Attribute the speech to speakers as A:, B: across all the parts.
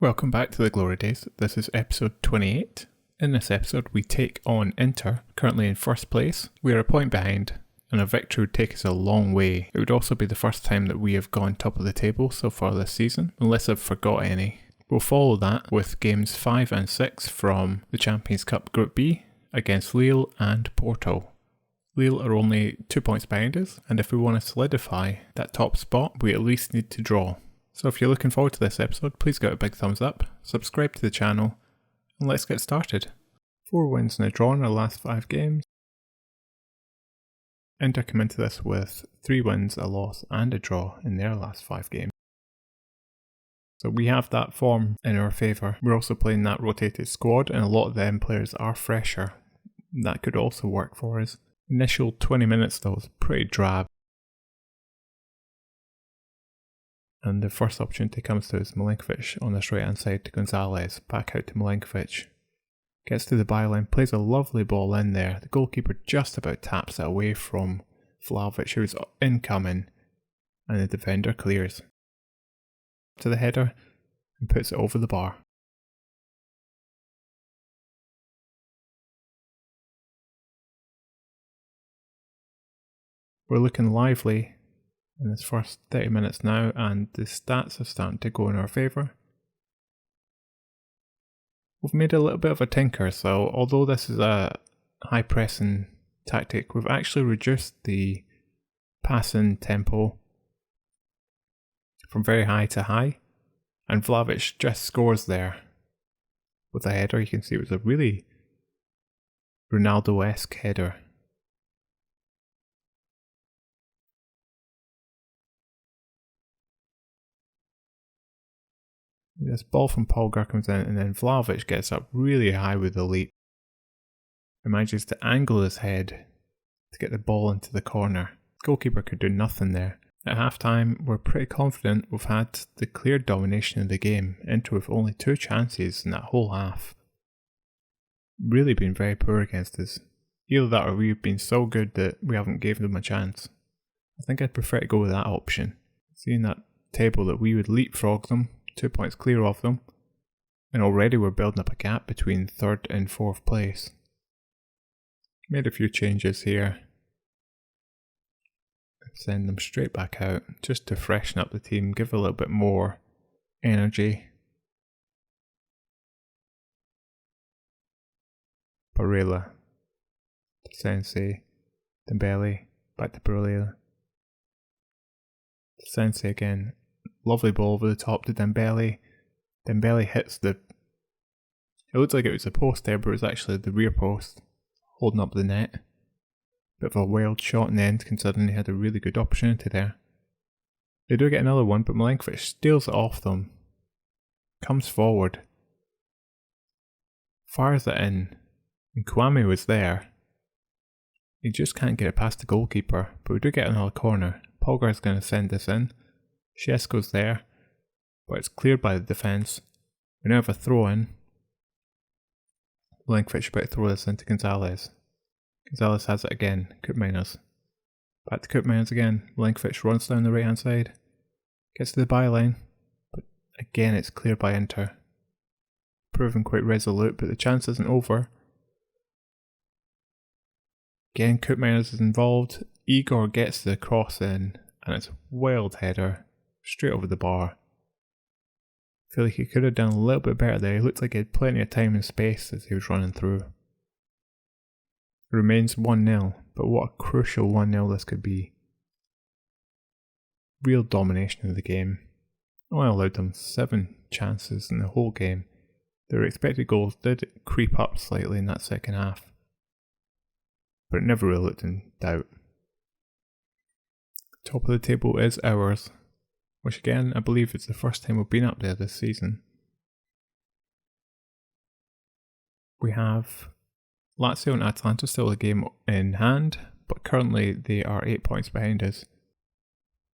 A: Welcome back to the Glory Days. This is episode 28. In this episode, we take on Inter, currently in first place. We are a point behind, and a victory would take us a long way. It would also be the first time that we have gone top of the table so far this season, unless I've forgot any. We'll follow that with games 5 and 6 from the Champions Cup Group B against Lille and Porto. Lille are only 2 points behind us, and if we want to solidify that top spot, we at least need to draw. So if you're looking forward to this episode, please give it a big thumbs up, subscribe to the channel, and let's get started. 4 wins and a draw in our last 5 games. Inter come into this with 3 wins, a loss and a draw in their last 5 games. So we have that form in our favour. We're also playing that rotated squad, and a lot of them players are fresher. That could also work for us. Initial 20 minutes though was pretty drab. And the first opportunity comes to us, Milinkovic on this right hand side to Gonzalez, back out to Milinkovic. Gets to the byline, plays a lovely ball in there. The goalkeeper just about taps it away from Vlahovic, who's incoming, and the defender clears. To the header and puts it over the bar. We're looking lively in this first 30 minutes now, and the stats are starting to go in our favour. We've made a little bit of a tinker, so although this is a high pressing tactic, we've actually reduced the passing tempo from very high to high, and Vlahovic just scores there with a header. You can see it was a really Ronaldo-esque header. This ball from Polgar comes in, and then Vlahovic gets up really high with the leap. He manages to angle his head to get the ball into the corner. The goalkeeper could do nothing there. At half-time, we're pretty confident we've had the clear domination of the game, Inter with only 2 chances in that whole half. Really been very poor against us. Either that or we've been so good that we haven't given them a chance. I think I'd prefer to go with that option. Seeing that table that we would leapfrog them, 2 points clear of them, and already we're building up a gap between 3rd and 4th place. Made a few changes here. Send them straight back out just to freshen up the team, give a little bit more energy. Barella, Sensei, Dembele, back to Barella. Sensei again, lovely ball over the top to Dembele. Dembele hits it looked like it was a post there, but it was actually the rear post holding up the net. Bit of a wild shot in the end, considering he had a really good opportunity there. They do get another one, but Milinkovic steals it off them. Comes forward. Fires it in. And Kwame was there. He just can't get it past the goalkeeper, but we do get another corner. Polgar's going to send this in. Shesko's there, but it's cleared by the defence. We now have a throw in. Milinkovic about to throw this into Gonzalez. Gonzalez has it again, Koopmeiners. Back to Koopmeiners again, Milinkovic runs down the right hand side, gets to the byline, but again it's cleared by Inter. Proven quite resolute, but the chance isn't over. Again, Koopmeiners is involved, Igor gets the cross in, and it's a wild header, straight over the bar. I feel like he could have done a little bit better there, he looked like he had plenty of time and space as he was running through. It remains 1-0, but what a crucial 1-0 this could be. Real domination of the game. Only allowed them 7 chances in the whole game. Their expected goals did creep up slightly in that second half, but it never really looked in doubt. Top of the table is ours, which again I believe it's the first time we've been up there this season. We have Lazio and Atalanta still a game in hand, but currently they are 8 points behind us.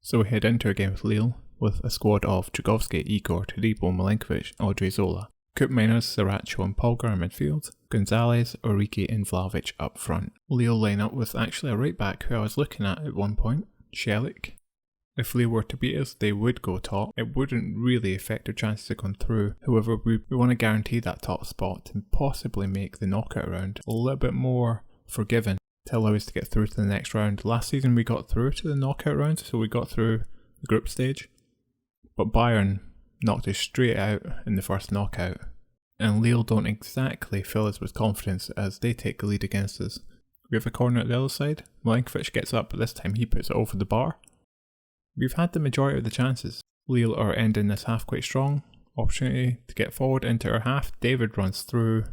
A: So we head into a game with Lille with a squad of Dragowski, Igor, Todibo, Milinkovic, Odriozola, Koopmeiners, Sriracha and Polgar in midfield, Gonzalez, Origi and Vlahovic up front. Lille line up with actually a right back who I was looking at one point, Shelik. If Lille were to beat us, they would go top. It wouldn't really affect their chances of going through. However, we want to guarantee that top spot and possibly make the knockout round a little bit more forgiving to allow us to get through to the next round. Last season we got through to the knockout round, so we got through the group stage. But Bayern knocked us straight out in the first knockout. And Lille don't exactly fill us with confidence as they take the lead against us. We have a corner at the other side. Milinkovic gets up, but this time he puts it over the bar. We've had the majority of the chances. Lille are ending this half quite strong. Opportunity to get forward into our half. David runs through.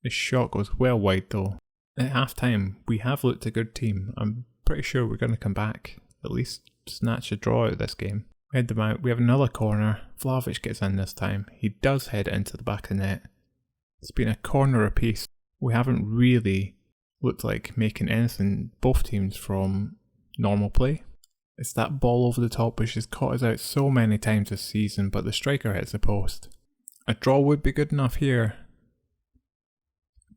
A: His shot goes well wide though. At half time, we have looked a good team. I'm pretty sure we're going to come back, at least snatch a draw out of this game. We head them out. We have another corner. Vlahovic gets in this time. He does head into the back of the net. It's been a corner apiece. We haven't really looked like making anything, both teams, from normal play. It's that ball over the top which has caught us out so many times this season, but the striker hits the post. A draw would be good enough here,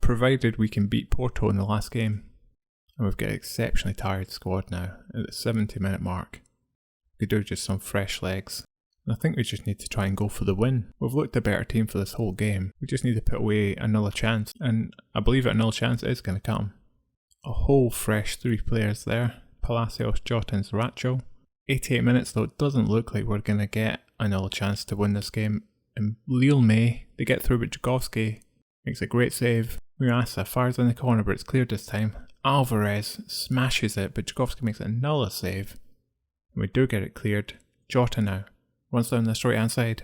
A: provided we can beat Porto in the last game. And we've got an exceptionally tired squad now at the 70-minute mark. We could do just some fresh legs. And I think we just need to try and go for the win. We've looked a better team for this whole game. We just need to put away another chance, and I believe that another chance is going to come. A whole fresh 3 players there. Palacios, Jota and Sriracha. 88 minutes though, it doesn't look like we're going to get another chance to win this game. And Lille may, they get through, but Jagovski makes a great save. Murasa fires in the corner, but it's cleared this time. Alvarez smashes it, but Jagovski makes another save. And we do get it cleared. Jota now runs down this right hand side.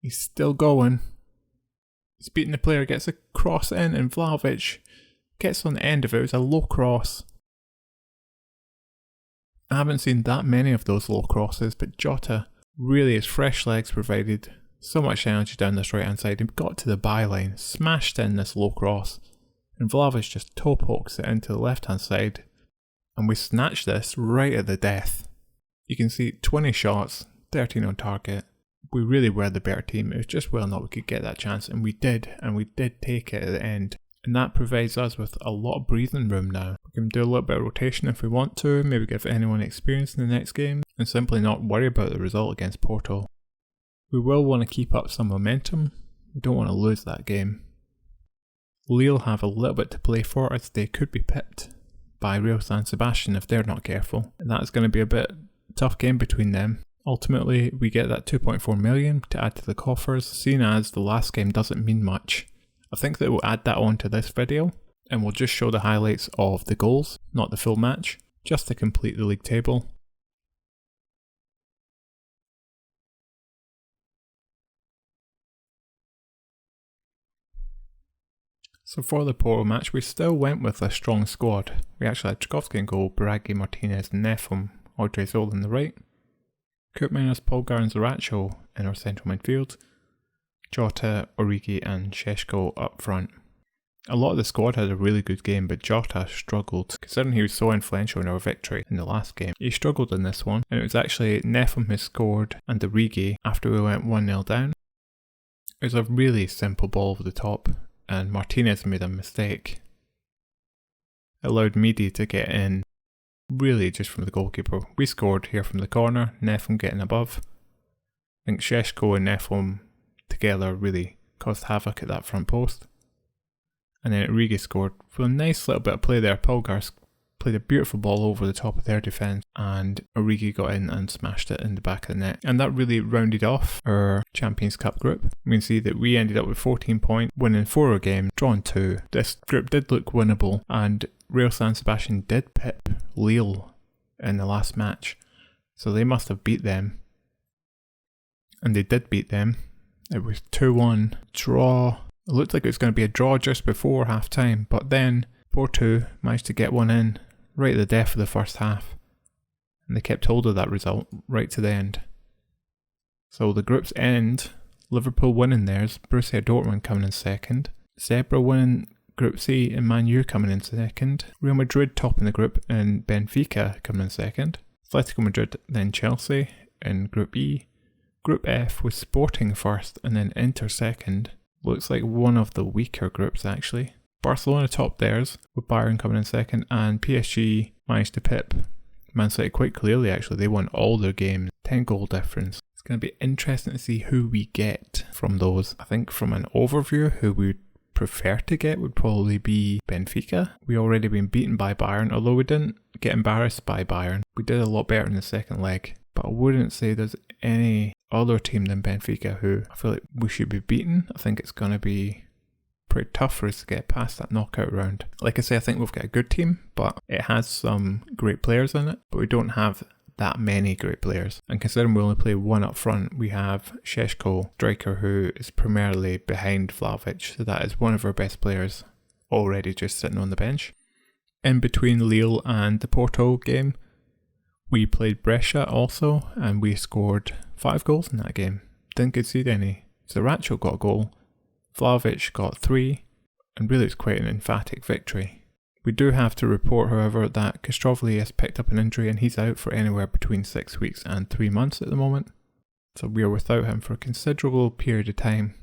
A: He's still going. He's beating the player, gets a cross in, and Vlahovic gets on the end of it. It was a low cross. I haven't seen that many of those low crosses, but Jota really, his fresh legs provided so much energy down this right hand side. He got to the byline, smashed in this low cross, and Vlahovic just toe pokes it into the left hand side, and we snatched this right at the death. You can see 20 shots, 13 on target. We really were the better team. It was just whether or not we could get that chance, and we did take it at the end. And that provides us with a lot of breathing room now. We can do a little bit of rotation if we want to, maybe give anyone experience in the next game, and simply not worry about the result against Porto. We will want to keep up some momentum. We don't want to lose that game. Lille have a little bit to play for, as they could be pipped by Real San Sebastian if they're not careful. And that's going to be a bit tough game between them. Ultimately, we get that 2.4 million to add to the coffers, seeing as the last game doesn't mean much. I think that we'll add that on to this video, and we'll just show the highlights of the goals, not the full match, just to complete the league table. So for the Porto match, we still went with a strong squad. We actually had Jagovski in goal, Biraghi, Martinez, Nefum, Odriozola in the right, Koopmeiners, Polgar and Sriracha in our central midfield, Jota, Origi and Šeško up front. A lot of the squad had a really good game, but Jota struggled, considering he was so influential in our victory in the last game. He struggled in this one, and it was actually Nefum who scored and Origi after we went 1-0 down. It was a really simple ball over the top, and Martinez made a mistake. It allowed Midi to get in, really just from the goalkeeper. We scored here from the corner, Nefum getting above. I think Šeško and Nefum together really caused havoc at that front post. And then Origi scored for a nice little bit of play there. Polgar played a beautiful ball over the top of their defence, and Origi got in and smashed it in the back of the net. And that really rounded off our Champions Cup group. We can see that we ended up with 14 points, winning 4 games, drawn 2. This group did look winnable, and Real San Sebastian did pip Lille in the last match. So they must have beat them. And they did beat them. It was 2-1 draw. It looked like it was going to be a draw just before half time, but then Porto managed to get one in right at the death of the first half, and they kept hold of that result right to the end. So the group's end, Liverpool winning theirs, Borussia Dortmund coming in second, Zebra winning Group C and Man U coming in second, Real Madrid topping the group and Benfica coming in second, Atletico Madrid then Chelsea in Group E. Group F was Sporting first and then Inter second. Looks like one of the weaker groups actually. Barcelona topped theirs with Bayern coming in second, and PSG managed to pip Man City quite clearly actually, they won all their games, 10 goal difference. It's going to be interesting to see who we get from those. I think from an overview, who we would prefer to get would probably be Benfica. We already been beaten by Bayern, although we didn't get embarrassed by Bayern. We did a lot better in the second leg, but I wouldn't say there's any other team than Benfica who I feel like we should be beaten. I think it's going to be pretty tough for us to get past that knockout round. Like I say, I think we've got a good team, but it has some great players in it, but we don't have that many great players. And considering we only play one up front, we have Šeško, striker, who is primarily behind Vlahovic, so that is one of our best players already just sitting on the bench. In between Lille and the Porto game, we played Brescia also, and we scored 5 goals in that game. Didn't concede any. Zaracho got a goal, Vlahovic got 3, and really it's quite an emphatic victory. We do have to report, however, that Kostrovli has picked up an injury and he's out for anywhere between 6 weeks and 3 months at the moment. So we are without him for a considerable period of time.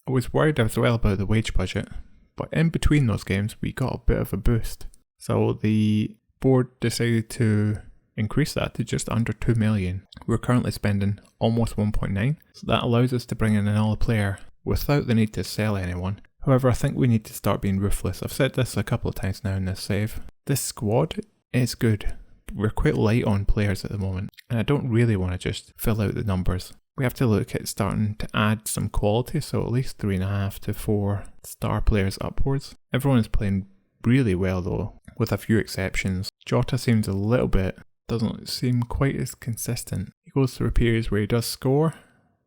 A: I was worried as well about the wage budget, but in between those games we got a bit of a boost. So the board decided to increase that to just under 2 million. We're currently spending almost 1.9, so that allows us to bring in another player without the need to sell anyone. However, I think we need to start being ruthless. I've said this a couple of times now in this save. This squad is good, but we're quite light on players at the moment, and I don't really want to just fill out the numbers. We have to look at starting to add some quality, so at least 3.5 to 4 star players upwards. Everyone is playing really well though, with a few exceptions. Jota seems a little bit, doesn't seem quite as consistent. He goes through periods where he does score,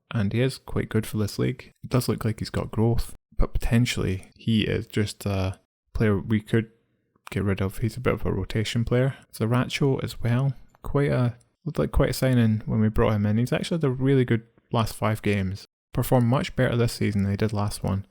A: and he is quite good for this league. It does look like he's got growth, but potentially he is just a player we could get rid of. He's a bit of a rotation player. Zaracho as well, looked like quite a signing when we brought him in. He's actually had a really good last 5 games. Performed much better this season than he did last one,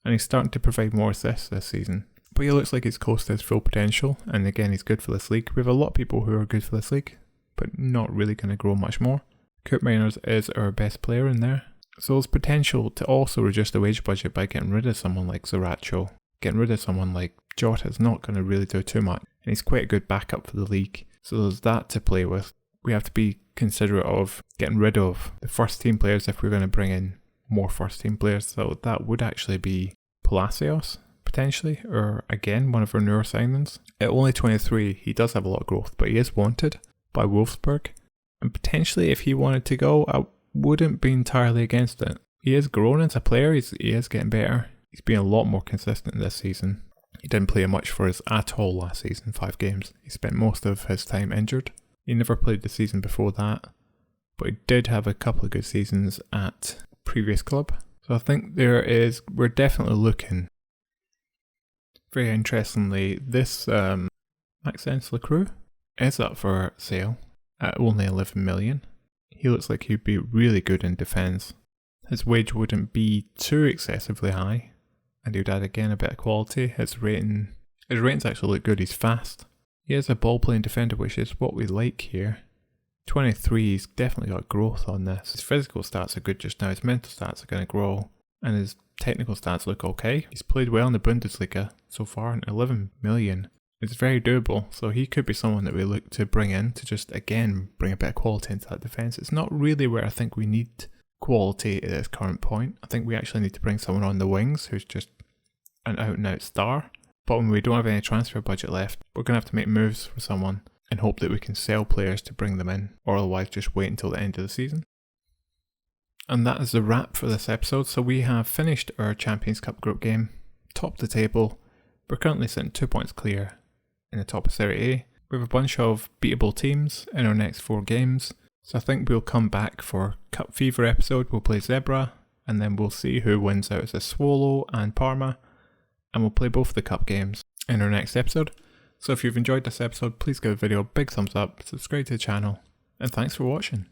A: and he's starting to provide more assists this season. But he looks like he's close to his full potential, and again he's good for this league. We have a lot of people who are good for this league, but not really going to grow much more. Kurt Miners is our best player in there. So there's potential to also reduce the wage budget by getting rid of someone like Zaracho. Getting rid of someone like Jota is not going to really do too much, and he's quite a good backup for the league. So there's that to play with. We have to be considerate of getting rid of the first team players if we're going to bring in more first team players. So that would actually be Palacios, potentially, or again, one of our newer signings. At only 23, he does have a lot of growth, but he is wanted by Wolfsburg. And potentially, if he wanted to go, I wouldn't be entirely against it. He is growing as a player, he is getting better. He's been a lot more consistent this season. He didn't play much for us at all last season, 5 games. He spent most of his time injured. He never played the season before that, but he did have a couple of good seasons at previous club. So I think we're definitely looking. Very interestingly, this Maxence Lacroix is up for sale at only 11 million. He looks like he'd be really good in defence. His wage wouldn't be too excessively high, and he would add again a bit of quality. His ratings actually look good. He's fast. He is a ball playing defender, which is what we like here. 23, he's definitely got growth on this. His physical stats are good just now. His mental stats are going to grow, and his technical stats look okay. He's played well in the Bundesliga so far, and 11 million. It's very doable, so he could be someone that we look to bring in to just, again, bring a bit of quality into that defence. It's not really where I think we need quality at this current point. I think we actually need to bring someone on the wings who's just an out-and-out star. But when we don't have any transfer budget left, we're going to have to make moves for someone and hope that we can sell players to bring them in, or otherwise just wait until the end of the season. And that is the wrap for this episode. So we have finished our Champions Cup group game, top of the table. We're currently sitting 2 points clear in the top of Serie A. We have a bunch of beatable teams in our next 4 games. So I think we'll come back for Cup Fever episode. We'll play Zebra, and then we'll see who wins out as Sassuolo and Parma. And we'll play both the cup games in our next episode. So if you've enjoyed this episode, please give the video a big thumbs up, subscribe to the channel, and thanks for watching.